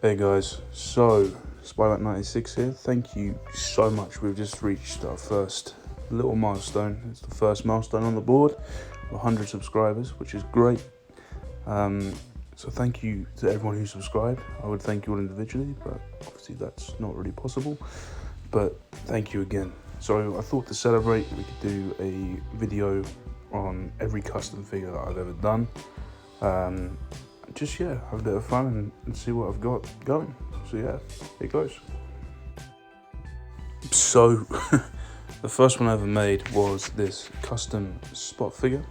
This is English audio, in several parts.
Hey guys, so SpiderMan 96 here. Thank you so much. We've just reached our first little milestone. It's the first milestone on the board, 100 subscribers, which is great. So thank you to everyone who subscribed. I would thank you all individually, but obviously that's not really possible. But thank you again. So I thought to celebrate, we could do a video on every custom figure that I've ever done. Just have a bit of fun and see what I've got going. So yeah, here goes. So the first one I ever made was this custom Spot figure.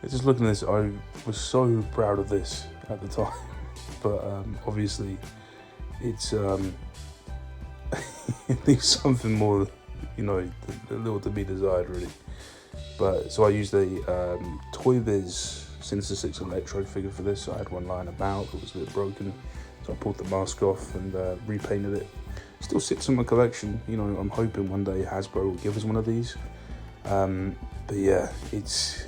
Just looking at this, I was so proud of this at the time, but obviously it's it leaves something more, a little to be desired really. But so I used a Toy Biz Sinister 6 Electro figure for this. I had one lying about, it was a bit broken, so I pulled the mask off and repainted it. Still sits in my collection. I'm hoping one day Hasbro will give us one of these. But yeah, it's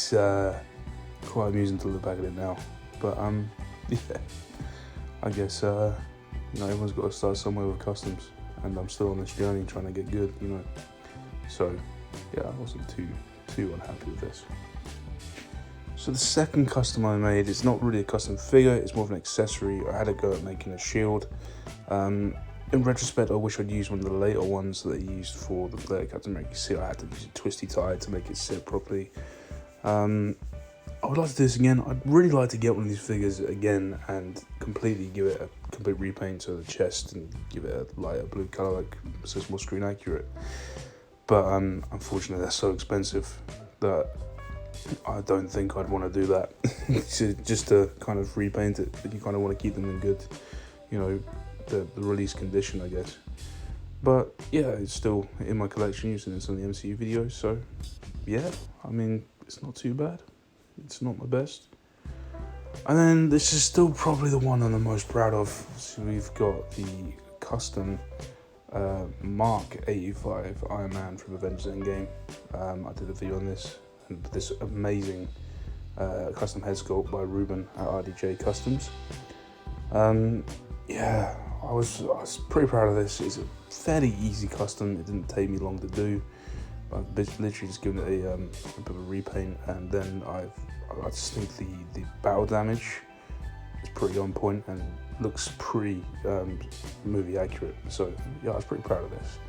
quite amusing to look back at it now. But yeah, I guess everyone's got to start somewhere with customs, and I'm still on this journey trying to get good. So yeah, I wasn't too unhappy with this. So the second custom I made, it's not really a custom figure, it's more of an accessory. I had a go at making a shield. In retrospect, I wish I'd used one of the later ones that they used for the later Captain America. You see, I had to use a twisty tie to make it sit properly. I would like to do this again. I'd really like to get one of these figures again and completely give it a complete repaint to the chest and give it a lighter blue colour, so it's more screen accurate. But unfortunately, they're so expensive that I don't think I'd want to do that. just to kind of repaint it, but you kind of want to keep them in good, the release condition, I guess. But yeah, it's still in my collection, using this on the MCU videos. So yeah, I mean, it's not too bad. It's not my best. And then this is still probably the one I'm the most proud of. So we've got the custom Mark 85 Iron Man from Avengers Endgame. I did a video on this. And this amazing custom head sculpt by Ruben at RDJ Customs. Yeah, I was pretty proud of this. It's a fairly easy custom. It didn't take me long to do. I've literally just given it a bit of a repaint, and then I just think the battle damage is pretty on point and looks pretty movie accurate. So yeah, I was pretty proud of this.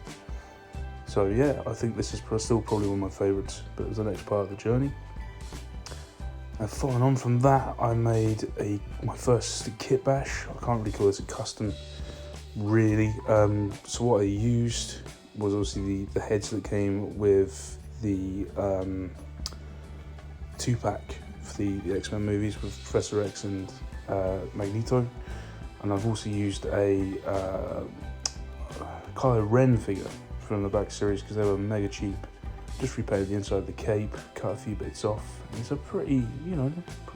So yeah, I think this is still probably one of my favourites, but it was the next part of the journey. And following on from that, I made my first kit bash. I can't really call this a custom, really. So what I used was obviously the heads that came with the 2-pack for the XMen movies with Professor X and Magneto. And I've also used a Kylo Ren figure from the back series because they were mega cheap. Just repainted the inside of the cape, cut a few bits off. And it's a pretty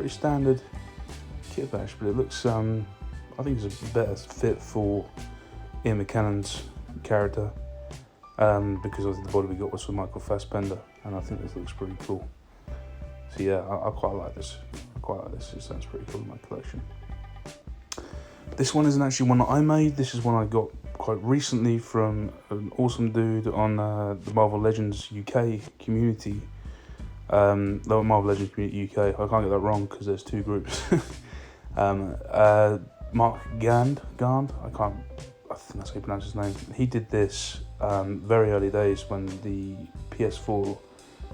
standard kit bash, but it looks I think it's a better fit for Ian McKellen's character, because of the body we got was from Michael Fassbender, and I think this looks pretty cool. So yeah, I quite like this. It sounds pretty cool in my collection. This one isn't actually one that I made. This is one I got quite recently from an awesome dude on the Marvel Legends UK community. Marvel Legends Community UK. I can't get that wrong because there's two groups. Mark Gand. I think that's how you pronounce his name. He did this very early days when the PS4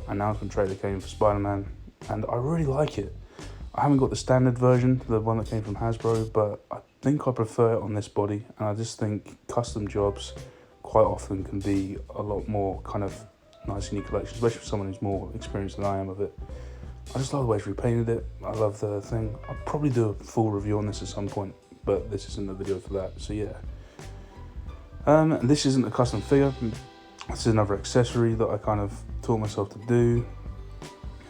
announcement trailer came for SpiderMan, and I really like it. I haven't got the standard version, the one that came from Hasbro, but I think I prefer it on this body, and I just think custom jobs quite often can be a lot more kind of nice in your collection, especially for someone who's more experienced than I am of it. I just love the way it's repainted it. I love the thing. I'll probably do a full review on this at some point, but this isn't the video for that, so yeah. This isn't a custom figure. This is another accessory that I kind of taught myself to do.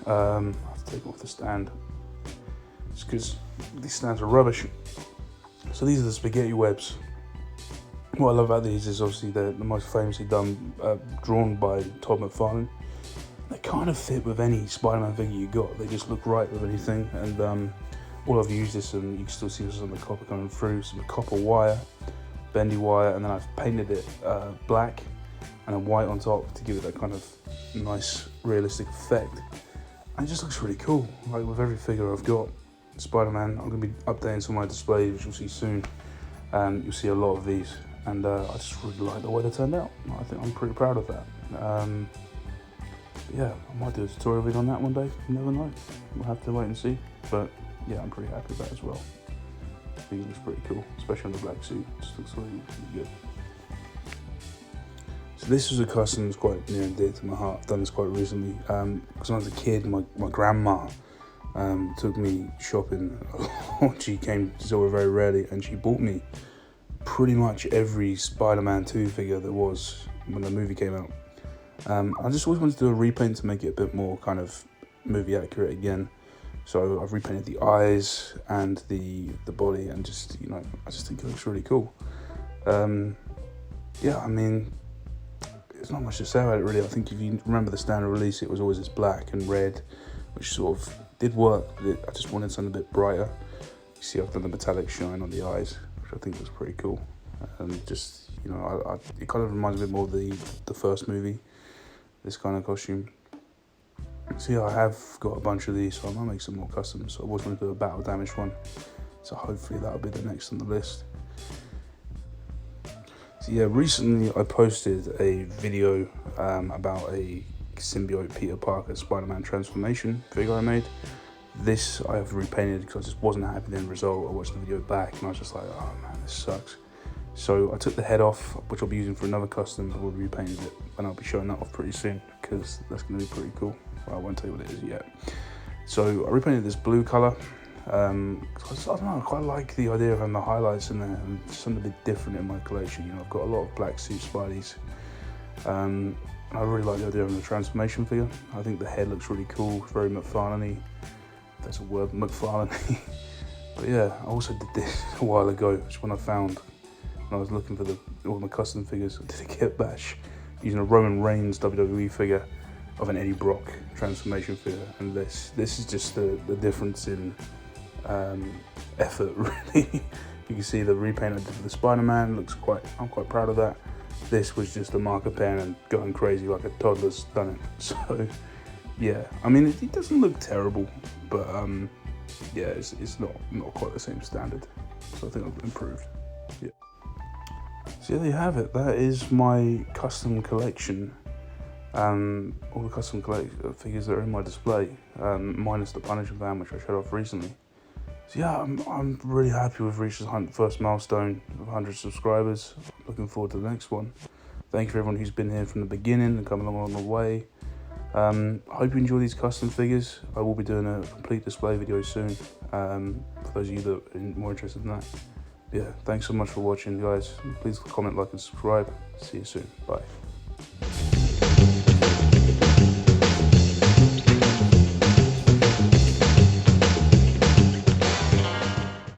I have to take it off the stand. It's because these stands are rubbish. So these are the spaghetti webs. What I love about these is obviously they're the most famously drawn by Todd McFarlane. They kind of fit with any Spider-Man figure you got. They just look right with anything, and all I've used is some, you can still see some of the copper coming through, some copper wire, bendy wire, and then I've painted it black and then white on top to give it that kind of nice realistic effect. And it just looks really cool. Like with every figure I've got, Spider-Man, I'm going to be updating some of my displays, which you'll see soon. You'll see a lot of these, and I just really like the way they turned out. I think I'm pretty proud of that. Yeah, I might do a tutorial video on that one day, you never know. We'll have to wait and see, but yeah, I'm pretty happy with that as well. I think it looks pretty cool, especially on the black suit. It just looks really good. So this was a custom that's quite near and dear to my heart. I've done this quite recently. Because when I was a kid, my grandma took me shopping. She came to Zora very rarely, and she bought me pretty much every Spider-Man 2 figure there was when the movie came out. I just always wanted to do a repaint to make it a bit more kind of movie accurate again. So I've repainted the eyes and the body, and just, you know, I just think it looks really cool. Yeah, I mean, there's not much to say about it really. I think if you remember the standard release, it was always this black and red, which sort of did work, but I just wanted something a bit brighter. You see I've done the metallic shine on the eyes, which I think was pretty cool. And just, you know, it kind of reminds me a bit more of the first movie, this kind of costume. So yeah, I have got a bunch of these, so I might make some more customs. So I was going to do a battle damaged one, so hopefully that'll be the next on the list. So yeah, recently I posted a video about a symbiote Peter Parker Spider-Man transformation figure I made. This I have repainted because I just wasn't happy with the end result. I watched the video back and I was just like, oh man, this sucks. So I took the head off, which I'll be using for another custom. I will be repainted it, and I'll be showing that off pretty soon because that's going to be pretty cool. Well, I won't tell you what it is yet. So I repainted this blue colour. I don't know, I quite like the idea of having the highlights in there and something a bit different in my collection. You know, I've got a lot of black suit Spideys. I really like the idea of the transformation figure. I think the head looks really cool. It's very McFarlane-y. That's a word, McFarlane-y. But yeah, I also did this a while ago, which when I found when I was looking for all my custom figures, I did a kit bash using a Roman Reigns WWE figure of an Eddie Brock transformation figure, and this is just the difference in effort, really. You can see the repaint I did for the Spider-Man I'm quite proud of that. This was just a marker pen and going crazy like a toddler's done it. So yeah, I mean it doesn't look terrible, but yeah, it's not quite the same standard. So I think I've improved. Yeah. So there you have it. That is my custom collection. All the custom figures that are in my display, minus the Punisher van, which I showed off recently. So yeah, I'm really happy with reaching the first milestone of 100 subscribers. Looking forward to the next one. Thank you for everyone who's been here from the beginning and coming along the way. Hope you enjoy these custom figures. I will be doing a complete display video soon, for those of you that are more interested in that. Yeah, thanks so much for watching, guys. Please comment, like, and subscribe. See you soon. Bye.